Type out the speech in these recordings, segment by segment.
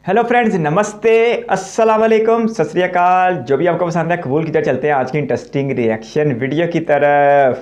Hello friends, नमस्ते, अस्सलाम वालेकुम, सत श्री अकाल। जो भी आपको पसंद है कबूल कीजिए। चलते हैं आज की इंटरेस्टिंग रिएक्शन वीडियो की तरफ।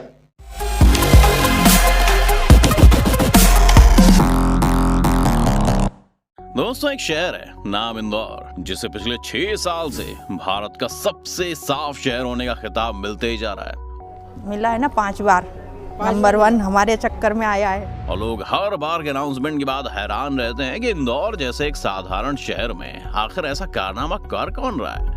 दोस्तों, एक शहर है नाम इंदौर, जिसे पिछले 6 साल से भारत का सबसे साफ शहर होने का खिताब मिलते ही जा रहा है। मिला है ना 5 बार। नंबर 1 हमारे चक्कर में आया है। और लोग हर बार के अनाउंसमेंट के बाद हैरान रहते हैं कि इंदौर जैसे एक साधारण शहर में आखिर ऐसा कारनामा कर कौन रहा है।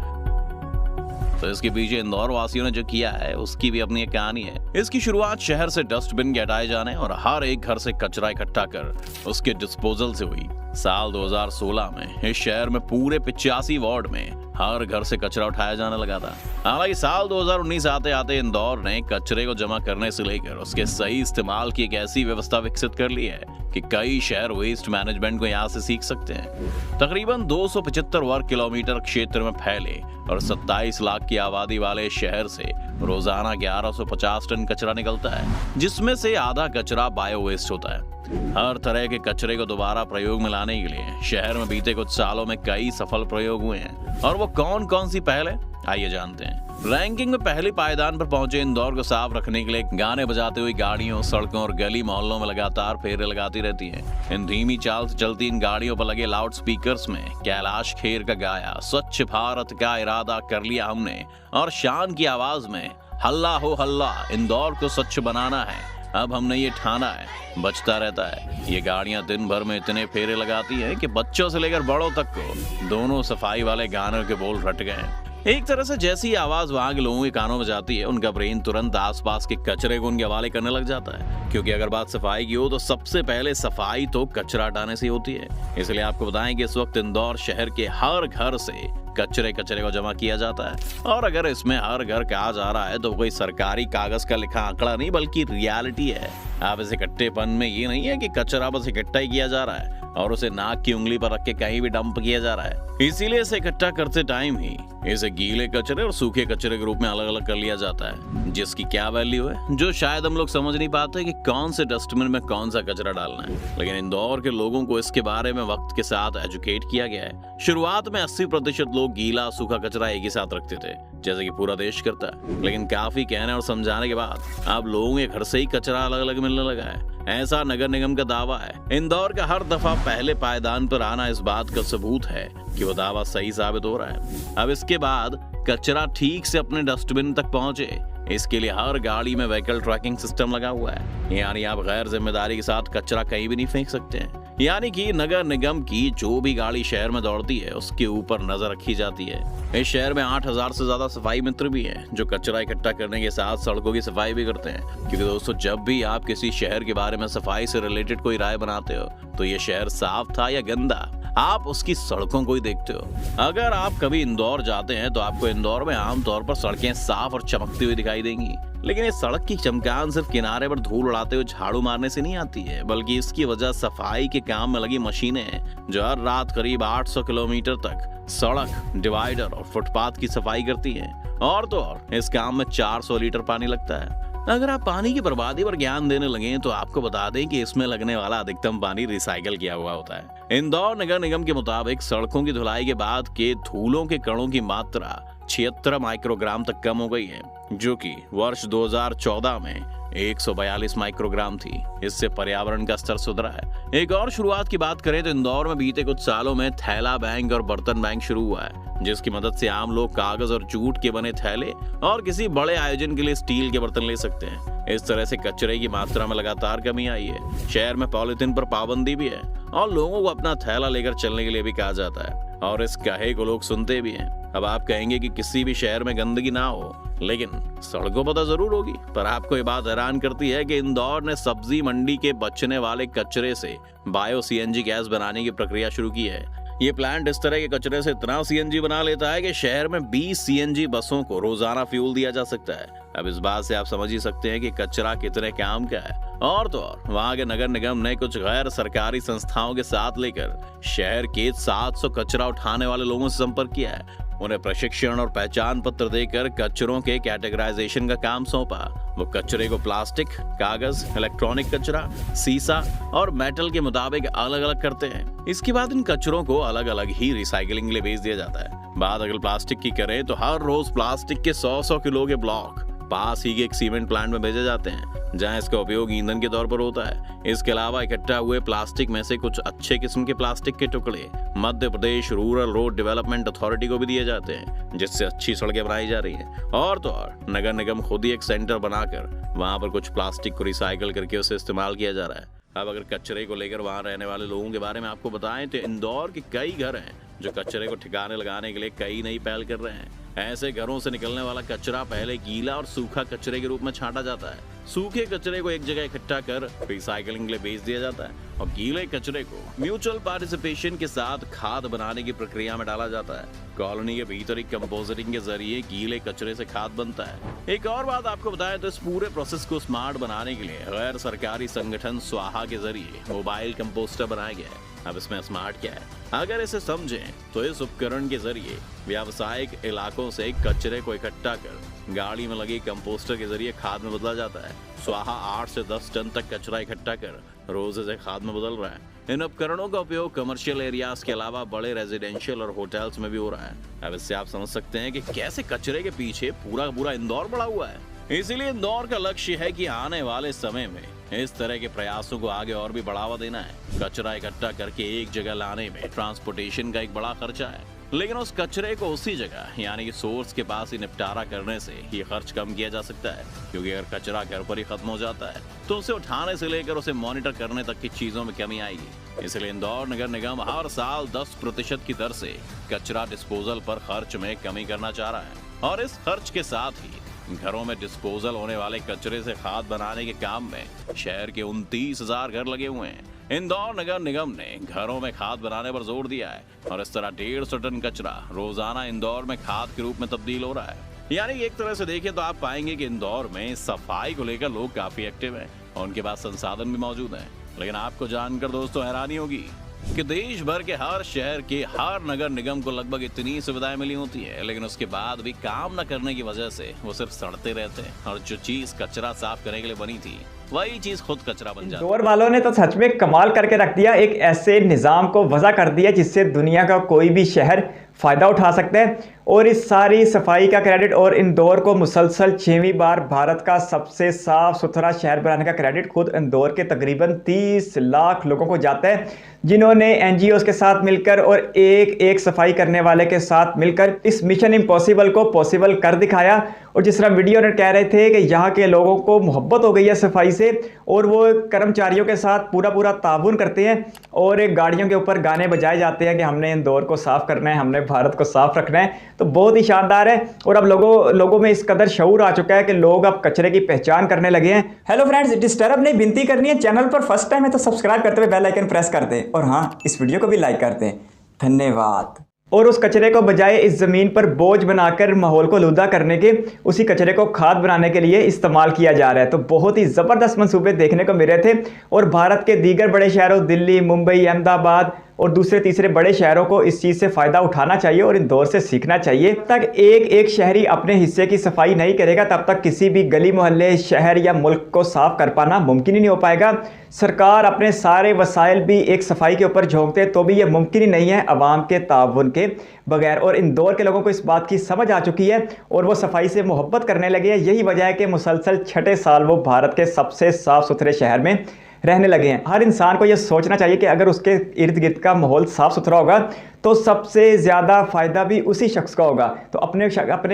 तो इसके पीछे इंदौर वासियों ने जो किया है उसकी भी अपनी एक कहानी है। इसकी शुरुआत शहर से डस्टबिन के हटाए जाने और हर एक घर से कचरा इकट्ठा कर उसके डिस्पोजल से हुई। साल 2016 में इस शहर में पूरे 85 वार्ड में हर घर से कचरा उठाया जाने लगा था। हालांकि साल 2019 आते आते इंदौर ने कचरे को जमा करने से लेकर उसके सही इस्तेमाल की एक ऐसी व्यवस्था विकसित कर ली है कि कई शहर वेस्ट मैनेजमेंट को यहाँ से सीख सकते हैं। तकरीबन 275 वर्ग किलोमीटर क्षेत्र में फैले और 27 लाख की आबादी वाले शहर से रोजाना 1150 टन कचरा निकलता है, जिसमें से आधा कचरा बायो वेस्ट होता है। हर तरह के कचरे को दोबारा प्रयोग में लाने के लिए शहर में बीते कुछ सालों में कई सफल प्रयोग हुए हैं। और वो कौन कौन सी पहल है, आइए जानते हैं। रैंकिंग में पहले पायदान पर पहुंचे इंदौर को साफ रखने के लिए गाने बजाते हुए गाड़ियों, सड़कों और गली मोहल्लों में लगातार फेरे लगाती रहती हैं। इन धीमी चाल से चलती इन गाड़ियों पर लगे लाउड स्पीकर्स में कैलाश खेर का गाया स्वच्छ भारत का इरादा कर लिया हमने, और शान की आवाज में हल्ला हो हल्ला, इंदौर को स्वच्छ बनाना है, अब हमने ये ठाना है, बचता रहता है। ये गाड़ियां दिन भर में इतने फेरे लगाती हैं कि बच्चों से लेकर बड़ों तक को दोनों सफाई वाले गानों के बोल रट गए हैं। एक तरह से जैसी आवाज वहां के लोगों के कानों में जाती है, उनका ब्रेन तुरंत आसपास के कचरे को उनके हवाले करने लग जाता है। क्योंकि अगर बात सफाई की हो तो सबसे पहले सफाई तो कचरा हटाने से होती है। इसलिए आपको बताएं कि इस वक्त इंदौर शहर के हर घर से कचरे को जमा किया जाता है। और अगर इसमें हर घर कहा जा रहा है तो कोई सरकारी कागज का लिखा आंकड़ा नहीं, बल्कि रियलिटी है। आप इस इकट्ठेपन में ये नहीं है कि कचरा बस इकट्ठा ही किया जा रहा है और उसे नाक की उंगली पर रख के कहीं भी डंप किया जा रहा है। इसीलिए इसे इकट्ठा करते टाइम ही इसे गीले कचरे और सूखे कचरे के रूप में अलग अलग कर लिया जाता है, जिसकी क्या वैल्यू है, जो शायद हम लोग समझ नहीं पाते कि कौन से डस्टबिन में कौन सा कचरा डालना है। लेकिन इंदौर के लोगों को इसके बारे में वक्त के साथ एजुकेट किया गया है। शुरुआत में 80% लोग गीला सूखा कचरा एक ही साथ रखते थे, जैसे कि पूरा देश करता है। लेकिन काफी कहने और समझाने के बाद अब लोगों के घर से ही कचरा अलग अलग मिलने लगा है, ऐसा नगर निगम का दावा है। इंदौर का हर दफा पहले पायदान पर आना इस बात का सबूत है कि वो दावा सही साबित हो रहा है। अब इसके बाद कचरा ठीक से अपने डस्टबिन तक पहुंचे, इसके लिए हर गाड़ी में व्हीकल ट्रैकिंग सिस्टम लगा हुआ है। यानी आप गैर जिम्मेदारी के साथ कचरा कहीं भी नहीं फेंक सकते हैं। यानी कि नगर निगम की जो भी गाड़ी शहर में दौड़ती है उसके ऊपर नजर रखी जाती है। इस शहर में 8000 से ज्यादा सफाई मित्र भी हैं, जो कचरा इकट्ठा करने के साथ सड़कों की सफाई भी करते हैं। क्योंकि दोस्तों, जब भी आप किसी शहर के बारे में सफाई से रिलेटेड कोई राय बनाते हो तो ये शहर साफ था या गंदा, आप उसकी सड़कों को ही देखते हो। अगर आप कभी इंदौर जाते हैं तो आपको इंदौर में आमतौर पर सड़कें साफ और चमकती हुई दिखाई देंगी। लेकिन ये सड़क की चमकान सिर्फ किनारे पर धूल उड़ाते हुए झाड़ू मारने से नहीं आती है, बल्कि इसकी वजह सफाई के काम में लगी मशीनें हैं, जो हर रात करीब 800 किलोमीटर तक सड़क, डिवाइडर और फुटपाथ की सफाई करती हैं। और तो और इस काम में 400 लीटर पानी लगता है। अगर आप पानी की बर्बादी पर ज्ञान देने लगे तो आपको बता दें कि इसमें लगने वाला अधिकतम पानी रिसाइकल किया हुआ होता है। इंदौर नगर निगम के मुताबिक सड़कों की धुलाई के बाद के धूलों के कणों की मात्रा 76 माइक्रोग्राम तक कम हो गई है, जो कि वर्ष 2014 में 142 माइक्रोग्राम थी। इससे पर्यावरण का स्तर सुधरा है। एक और शुरुआत की बात करें तो इंदौर में बीते कुछ सालों में थैला बैंक और बर्तन बैंक शुरू हुआ है, जिसकी मदद से आम लोग कागज और जूट के बने थैले और किसी बड़े आयोजन के लिए स्टील के बर्तन ले सकते हैं। इस तरह से कचरे की मात्रा में लगातार कमी आई है। शहर में पॉलिथीन पर पाबंदी भी है और लोगों को अपना थैला लेकर चलने के लिए भी कहा जाता है, और इस कहे को लोग सुनते भी हैं। अब आप कहेंगे कि किसी भी शहर में गंदगी ना हो, लेकिन सड़कों पर तो जरूर होगी। पर आपको ये बात हैरान करती है कि इंदौर ने सब्जी मंडी के बचने वाले कचरे से बायो सीएनजी गैस बनाने की प्रक्रिया शुरू की है। ये प्लांट इस तरह के कचरे से इतना सीएनजी बना लेता है कि शहर में 20 सीएनजी बसों को रोजाना फ्यूल दिया जा सकता है। अब इस बात से आप समझ ही सकते हैं कि कचरा कितने काम का है। और तो और वहाँ के नगर निगम ने कुछ गैर सरकारी संस्थाओं के साथ लेकर शहर के 700 कचरा उठाने वाले लोगों से संपर्क किया है। उन्हें प्रशिक्षण और पहचान पत्र देकर कचरों के कैटेगराइजेशन का काम सौंपा। वो कचरे को प्लास्टिक, कागज, इलेक्ट्रॉनिक कचरा, सीसा और मेटल के मुताबिक अलग अलग करते हैं। इसके बाद इन कचरों को अलग अलग ही रिसाइकलिंग के लिए भेज दिया जाता है। बात अगर प्लास्टिक की करें तो हर रोज प्लास्टिक के 100 किलो के ब्लॉक पास ही के एक सीमेंट प्लांट में भेजे जाते हैं, जहां इसका उपयोग ईंधन के तौर पर होता है। इसके अलावा इकट्ठा हुए प्लास्टिक में से कुछ अच्छे किस्म के प्लास्टिक के टुकड़े Madhya Pradesh rural road development authority को भी दिए जाते हैं, जिससे अच्छी सड़कें बनाई जा रही हैं। और तो और नगर निगम खुद ही एक सेंटर बनाकर वहां पर कुछ प्लास्टिक को रिसाइकल करके उसे इस्तेमाल किया जा रहा है। अब अगर कचरे को लेकर वहां रहने वाले लोगों के बारे में आपको बताएं तो इंदौर के कई घर हैं जो कचरे को ठिकाने लगाने के लिए कई नई पहल कर रहे हैं। ऐसे घरों से निकलने वाला कचरा पहले गीला और सूखा कचरे के रूप में छांटा जाता है। सूखे कचरे को एक जगह इकट्ठा कर रिसाइकलिंग के लिए भेज दिया जाता है और गीले कचरे को म्यूचुअल पार्टिसिपेशन के साथ खाद बनाने की प्रक्रिया में डाला जाता है। कॉलोनी के भीतर एक कंपोस्टिंग के जरिए गीले कचरे से खाद बनता है। एक और बात आपको बताएं तो इस पूरे प्रोसेस को स्मार्ट बनाने के लिए गैर सरकारी संगठन स्वाहा के जरिए मोबाइल कंपोस्टर बनाया गया है। अब इसमें स्मार्ट क्या है, अगर इसे समझें तो इस उपकरण के जरिए व्यावसायिक इलाकों से कचरे को इकट्ठा कर गाड़ी में लगे कंपोस्टर के जरिए खाद में बदला जाता है। स्वाहा 8 से 10 टन तक कचरा इकट्ठा कर रोज इसे खाद में बदल रहा है। इन उपकरणों का उपयोग कमर्शियल एरियाज के अलावा बड़े रेजिडेंशियल और होटल्स में भी हो रहा है। अब इससे आप समझ सकते हैं कि कैसे कचरे के पीछे पूरा पूरा इंदौर पड़ा हुआ है। इसीलिए इंदौर का लक्ष्य है कि आने वाले समय में इस तरह के प्रयासों को आगे और भी बढ़ावा देना है। कचरा इकट्ठा करके एक जगह लाने में ट्रांसपोर्टेशन का एक बड़ा खर्चा है, लेकिन उस कचरे को उसी जगह यानी कि सोर्स के पास ही निपटारा करने से ये खर्च कम किया जा सकता है। क्योंकि अगर कचरा घर पर ही खत्म हो जाता है तो उसे उठाने से लेकर उसे मॉनिटर करने तक की चीजों में कमी आएगी। इसलिए इंदौर नगर निगम हर साल 10% की दर से कचरा डिस्पोजल पर खर्च में कमी करना चाह रहा है। और इस खर्च के साथ ही घरों में डिस्पोजल होने वाले कचरे से खाद बनाने के काम में शहर के 29,000 घर लगे हुए हैं। इंदौर नगर निगम ने घरों में खाद बनाने पर जोर दिया है और इस तरह 150 टन कचरा रोजाना इंदौर में खाद के रूप में तब्दील हो रहा है। यानी एक तरह से देखें तो आप पाएंगे कि इंदौर में सफाई को लेकर लोग काफी एक्टिव हैं और उनके पास संसाधन भी मौजूद हैं। लेकिन आपको जानकर दोस्तों हैरानी होगी कि देश भर के हर शहर के हर नगर निगम को लगभग इतनी सुविधाएं मिली होती है, लेकिन उसके बाद भी काम न करने की वजह से वो सिर्फ सड़ते रहते हैं और जो चीज कचरा साफ करने के लिए बनी थी वही चीज खुद कचरा बन जाती है। इंदौर वालों ने तो सच में कमाल करके रख दिया, एक ऐसे निजाम को वजह कर दिया जिससे दुनिया का कोई भी शहर फायदा उठा सकता है। और इस सारी सफाई का क्रेडिट और इंदौर को मुसलसल 6वीं बार भारत का सबसे साफ सुथरा शहर बनाने का क्रेडिट खुद इंदौर के तकरीबन 30 लाख लोगों को जाता है, जिन्होंने NGOs के साथ मिलकर और एक सफाई करने वाले के साथ मिलकर इस मिशन इम्पॉसिबल को पॉसिबल कर दिखाया। और जिस तरह वीडियो ने कह रहे थे कि यहाँ के लोगों को मोहब्बत हो गई है सफाई से और वो कर्मचारियों के साथ पूरा ताउन करते हैं और एक गाड़ियों के ऊपर गाने बजाए जाते हैं कि हमने इंदौर को साफ करना है, हमने भारत को साफ रखना है। तो बहुत ही शानदार है और अब लोगों में इस कदर शऊर आ चुका है कि लोग अब कचरे की पहचान करने लगे हैं। हेलो फ्रेंड्स, डिस्टर्ब नहीं, विनती करनी है, चैनल पर फर्स्ट टाइम है तो सब्सक्राइब करते हुए बेल आइकन प्रेस कर दें और हाँ, इस वीडियो को भी लाइक कर दें। धन्यवाद। और उस कचरे को बजाय इस ज़मीन पर बोझ बनाकर माहौल को आलूदा करने के, उसी कचरे को खाद बनाने के लिए इस्तेमाल किया जा रहा है। तो बहुत ही ज़बरदस्त मंसूबे देखने को मिल रहे थे और भारत के दीगर बड़े शहरों दिल्ली, मुंबई, अहमदाबाद और दूसरे तीसरे बड़े शहरों को इस चीज़ से फ़ायदा उठाना चाहिए और इंदौर से सीखना चाहिए। तब तक एक शहरी अपने हिस्से की सफाई नहीं करेगा तब तक किसी भी गली मोहल्ले, शहर या मुल्क को साफ कर पाना मुमकिन ही नहीं हो पाएगा। सरकार अपने सारे वसाइल भी एक सफाई के ऊपर झोंकते तो भी ये मुमकिन ही नहीं है अवाम के ताउन के बगैर। और इंदौर के लोगों को इस बात की समझ आ चुकी है और वो सफाई से मोहब्बत करने लगे हैं। यही वजह है कि मुसलसल 6ठे साल वो भारत के सबसे साफ सुथरे शहर में रहने लगे हैं। हर इंसान को यह सोचना चाहिए कि अगर उसके इर्द गिर्द का माहौल साफ सुथरा होगा तो सबसे ज़्यादा फ़ायदा भी उसी शख्स का होगा। तो अपने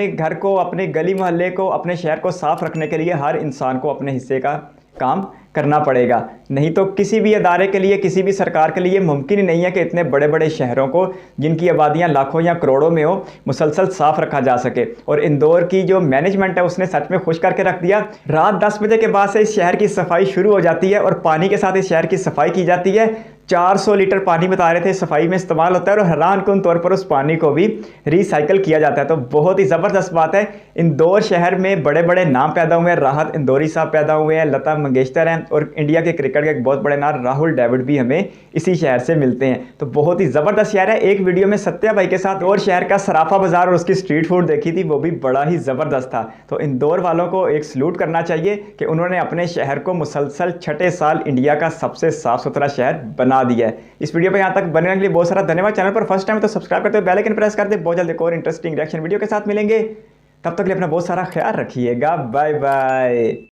घर को, अपने गली मोहल्ले को, अपने शहर को साफ रखने के लिए हर इंसान को अपने हिस्से का काम करना पड़ेगा। नहीं तो किसी भी अदारे के लिए, किसी भी सरकार के लिए मुमकिन ही नहीं है कि इतने बड़े बड़े शहरों को, जिनकी आबादियां लाखों या करोड़ों में हो, मुसलसल साफ रखा जा सके। और इंदौर की जो मैनेजमेंट है उसने सच में खुश करके रख दिया। रात 10 बजे के बाद से इस शहर की सफाई शुरू हो जाती है और पानी के साथ इस शहर की सफाई की जाती है 400 लीटर पानी बता रहे थे सफाई में इस्तेमाल होता है और हैरानकुन तौर पर उस पानी को भी रिसाइकल किया जाता है। तो बहुत ही ज़बरदस्त बात है। इंदौर शहर में बड़े बड़े नाम पैदा हुए हैं, राहत इंदौरी साहब पैदा हुए हैं, लता मंगेशकर हैं और इंडिया के क्रिकेट के एक बहुत बड़े नाम राहुल द्रविड़ भी हमें इसी शहर से मिलते हैं। तो बहुत ही ज़बरदस्त शहर है। एक वीडियो में सत्या भाई के साथ और शहर का सराफा बाज़ार और उसकी स्ट्रीट फूड देखी थी, वो भी बड़ा ही ज़बरदस्त था। तो इंदौर वालों को एक सलूट करना चाहिए कि उन्होंने अपने शहर को मुसलसल छठे साल इंडिया का सबसे साफ़ सुथरा शहर बना दिया है। इस वीडियो पर यहाँ तक बनने के लिए बहुत सारा धन्यवाद। चैनल पर फर्स्ट टाइम तो सब्सक्राइब करते हुए बेल आइकन प्रेस कर दे। बहुत जल्द एक और इंटरेस्टिंग रिएक्शन वीडियो के साथ मिलेंगे। तब तक के लिए अपना बहुत सारा ख्याल रखिएगा। Bye bye.